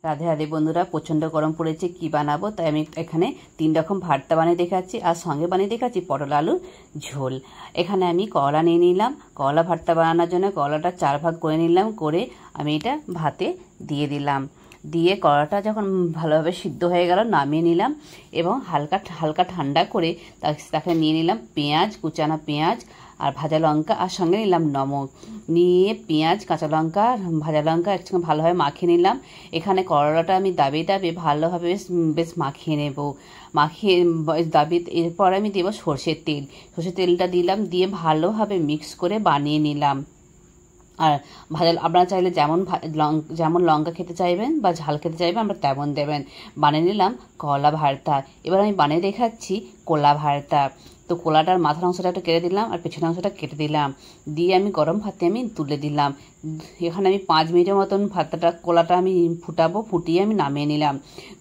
রাধে রাধে বন্ধুরা, প্রচণ্ড গরম পড়েছে। কি বানাবো তাই আমি এখানে 3 রকম ভর্তা বানিয়ে দেখাচ্ছি, আর সঙ্গে বানিয়ে দেখাচ্ছি পটল আলুর ঝোল। এখানে আমি করলা নিয়ে নিলাম। করলা ভর্তা বানানোর জন্য করলাটা 4 ভাগ করে নিলাম, করে আমি এটা ভাতে দিয়ে দিলাম। দিয়ে করলাটা যখন ভালোভাবে সিদ্ধ হয়ে গেল নামিয়ে নিলাম, এবং হালকা হালকা ঠান্ডা করে তাকে নিয়ে নিলাম পেঁয়াজ, কুচানো পেঁয়াজ আর ভাজা লঙ্কা, আর সঙ্গে নিলাম নমক। নিয়ে পেঁয়াজ, কাঁচা লঙ্কা, ভাজা লঙ্কা একসঙ্গে ভালোভাবে মাখিয়ে নিলাম। এখানে করলাটা আমি দাবিয়ে দাবিয়ে ভালোভাবে বেশ মাখিয়ে নেব। মাখিয়ে দাবিয়ে এরপর আমি দেবো সর্ষের তেল। সর্ষের তেলটা দিলাম, দিয়ে ভালোভাবে মিক্স করে বানিয়ে নিলাম। আর আপনারা চাইলে যেমন লঙ্কা খেতে চাইবেন বা ঝাল খেতে চাইবেন আমরা তেমন দেবেন। বানিয়ে নিলাম কলা ভর্তা। এবার আমি বানিয়ে দেখাচ্ছি কলা ভর্তা। তো কলাটার মাথার অংশটা একটু কেটে দিলাম আর পেছনের অংশটা কেটে দিলাম, দিয়ে আমি গরম ভাতে আমি তুলে দিলাম। এখানে আমি 5 মিনিটের মতন কলাটা আমি ফুটাবো, ফুটিয়ে আমি নামিয়ে নিলাম।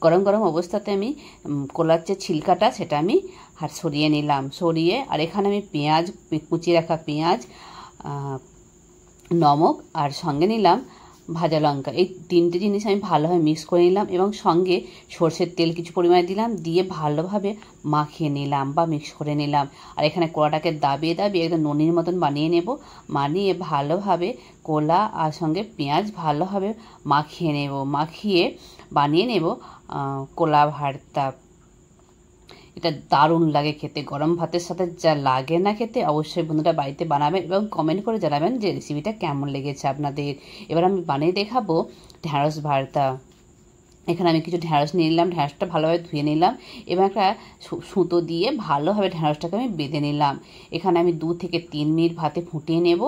গরম গরম অবস্থাতে আমি কলার যে ছিলকাটা সেটা আমি সরিয়ে নিলাম। সরিয়ে আর এখানে আমি পেঁয়াজ, কুচিয়ে রাখা পেঁয়াজ, নমক আর সঙ্গে নিলাম ভাজা লঙ্কা। এই 3টে জিনিস আমি ভালোভাবে মিক্স করে নিলাম, এবং সঙ্গে সর্ষের তেল কিছু পরিমাণে দিলাম, দিয়ে ভালোভাবে মাখিয়ে নিলাম বা মিক্স করে নিলাম। আর এখানে কলাটাকে দাবিয়ে দাবিয়ে একদম ননির মতন বানিয়ে নেব। বানিয়ে ভালোভাবে কলা আর সঙ্গে পেঁয়াজ ভালোভাবে মাখিয়ে নেব। মাখিয়ে বানিয়ে নেব কলা ভর্তা। এটা দারুণ লাগে খেতে, গরম ভাতের সাথে যা লাগে না খেতে। অবশ্যই বন্ধুরা বাড়িতে বানাবেন এবং কমেন্ট করে জানাবেন যে রেসিপিটা কেমন লেগেছে আপনাদের। এবার আমি বানিয়ে দেখাবো ঢ্যাঁড়স ভর্তা। এখানে আমি কিছু ঢ্যাঁড়স নিয়ে নিলাম, ঢ্যাঁড়সটা ভালোভাবে ধুয়ে নিলাম, এবং একটা সুতো দিয়ে ভালোভাবে ঢ্যাঁড়সটাকে আমি বেঁধে নিলাম। এখানে আমি 2 থেকে 3 মিনিট ভাতে ফুটিয়ে নেব।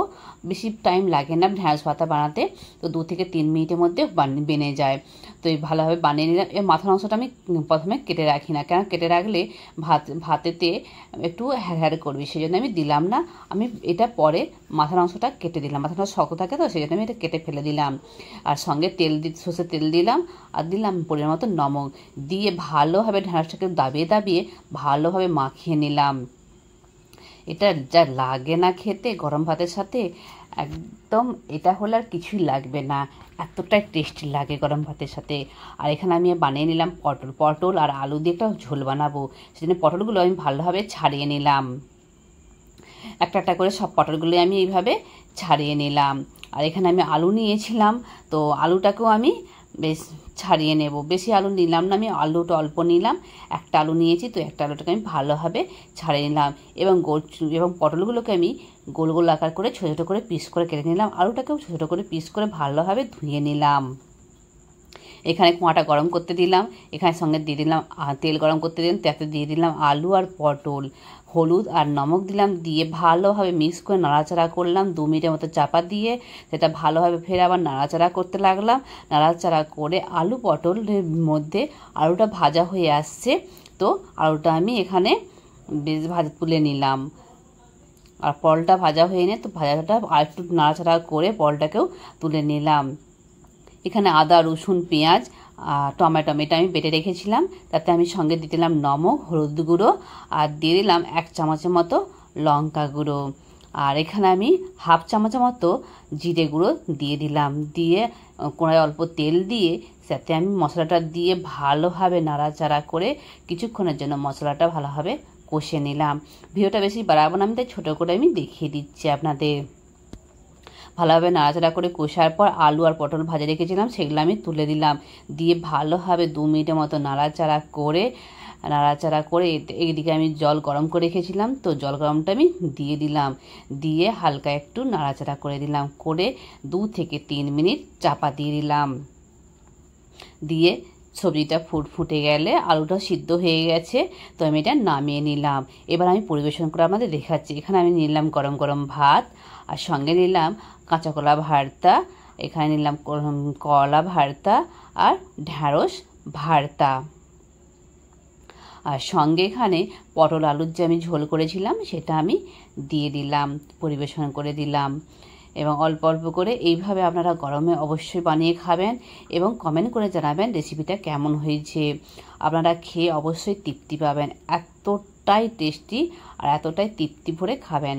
বেশি টাইম লাগে না ঢ্যাঁড়স ভর্তা বানাতে, তো 2 থেকে 3 মিনিটের মধ্যে বেনে যায়। তো এই ভালোভাবে বানিয়ে নিলাম। এর মাথার অংশটা আমি প্রথমে কেটে রাখি না, কেন কেটে রাখলে ভাতেতে একটু হ্যাড় করবে, সেই জন্য আমি দিলাম না। আমি এটা পরে মাথার অংশটা কেটে দিলাম, মাথাটা শক্ত থাকে তো সেই জন্য আমি এটা কেটে ফেলে দিলাম। আর সঙ্গে সর্ষের তেল দিলাম, আর দিলাম পরিমাণ মতো নমক। দিয়ে ভালোভাবে ঢ্যাঁড়সটাকে দাবিয়ে দাবিয়ে ভালোভাবে মাখিয়ে নিলাম। এটা যা লাগে না খেতে গরম ভাতের সাথে, একদম এটা হলে আর কিছুই লাগবে না, এতটাই টেস্টি লাগে গরম ভাতের সাথে। আর এখানে আমি বানিয়ে নিলাম পটল আর আলু দিয়ে একটা ঝোল বানাবো। সেজন্য পটলগুলো আমি ভালোভাবে ছাড়িয়ে নিলাম। একটা একটা করে সব পটলগুলো আমি এইভাবে ছাড়িয়ে নিলাম। আর এখানে আমি আলু নিয়েছিলাম, তো আলুটাকেও আমি বেশ ছাড়িয়ে নেব। বেশি আলু নিলাম না, আমি আলুটা অল্প নিলাম, একটা আলু নিয়েছি, তো একটা আলুটাকে আমি ভালোভাবে ছাড়িয়ে নিলাম। এবং পটলগুলোকে আমি গোল গোল আকার করে ছোটো ছোটো করে পিস করে কেটে নিলাম। আলুটাকেও ছোটো ছোটো করে পিস করে ভালোভাবে ধুয়ে নিলাম। এখানে কুয়াটা গরম করতে দিলাম, এখানে সঙ্গে দিয়ে দিলাম তেল গরম করতে দিলাম, তাতে দিয়ে দিলাম আলু আর পটল, হলুদ আর নমক দিলাম, দিয়ে ভালোভাবে মিক্স করে নাড়াচাড়া করলাম। 2 মিনিটের মতো চাপা দিয়ে সেটা ভালোভাবে ফের আবার নাড়াচাড়া করতে লাগলাম। নাড়াচাড়া করে আলু পটলের মধ্যে আলুটা ভাজা হয়ে আসছে, তো আলুটা আমি এখানে বেশ তুলে নিলাম। আর পটলটা ভাজা হয়ে নিয়ে তো ভাজাটা আর একটু নাড়াচাড়া করে পটলটাকেও তুলে নিলাম। এখানে আদা, রসুন, পেঁয়াজ, টমেটো এটা আমি বেটে রেখেছিলাম, তাতে আমি সঙ্গে দিয়ে দিলাম নমক, হলুদ গুঁড়ো, আর দিয়ে দিলাম 1 চামচের মতো লঙ্কা গুঁড়ো। আর এখানে আমি 1/2 চামচের মতো জিরে গুঁড়ো দিয়ে দিলাম। দিয়ে কড়াই অল্প তেল দিয়ে সাথে আমি মশলাটা দিয়ে ভালোভাবে নাড়াচাড়া করে কিছুক্ষণের জন্য মশলাটা ভালোভাবে কষে নিলাম। ভিডিওটা বেশি বাড়াবো না, আমি তাই ছোটো করে আমি দেখিয়ে দিচ্ছি আপনাদের। ভালোভাবে নাড়াচাড়া করে কষার পর আলু আর পটল ভাজা রেখেছিলাম সেগুলো আমি তুলে দিলাম। দিয়ে ভালোভাবে 2 মিনিটের মতো নাড়াচাড়া করে এইদিকে আমি জল গরম করে রেখেছিলাম, তো জল গরমটা আমি দিয়ে দিলাম। দিয়ে হালকা একটু নাড়াচাড়া করে দিলাম, করে 2 থেকে 3 মিনিট চাপা দিয়ে দিলাম। দিয়ে সবজিটা ফুটে গেলে আলুটা সিদ্ধ হয়ে গেছে, তো আমি এটা নামিয়ে নিলাম। এবার আমি পরিবেশন করে আমাদের দেখাচ্ছি। এখানে আমি নিলাম গরম গরম ভাত, আর সঙ্গে নিলাম কাঁচা কলা ভর্তা, এখানে নিলাম কলা ভর্তা আর ঢ্যাঁড়স ভর্তা, আর সঙ্গে এখানে পটল আলুর যে আমি ঝোল করেছিলাম সেটা আমি দিয়ে দিলাম, পরিবেশন করে দিলাম। এবং অল্প অল্প করে এইভাবে আপনারা গরমে অবশ্যই বানিয়ে খাবেন, এবং কমেন্ট করে জানাবেন রেসিপিটা কেমন হয়েছে। আপনারা খেয়ে অবশ্যই তৃপ্তি পাবেন, এতটাই টেস্টি আর এতটাই তৃপ্তি ভরে খাবেন।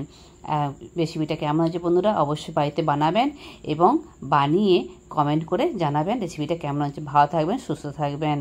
রেসিপিটা কেমন হয়েছে বন্ধুরা অবশ্যই বাড়িতে বানাবেন এবং বানিয়ে কমেন্ট করে জানাবেন রেসিপিটা কেমন হয়েছে। ভালো থাকবেন, সুস্থ থাকবেন।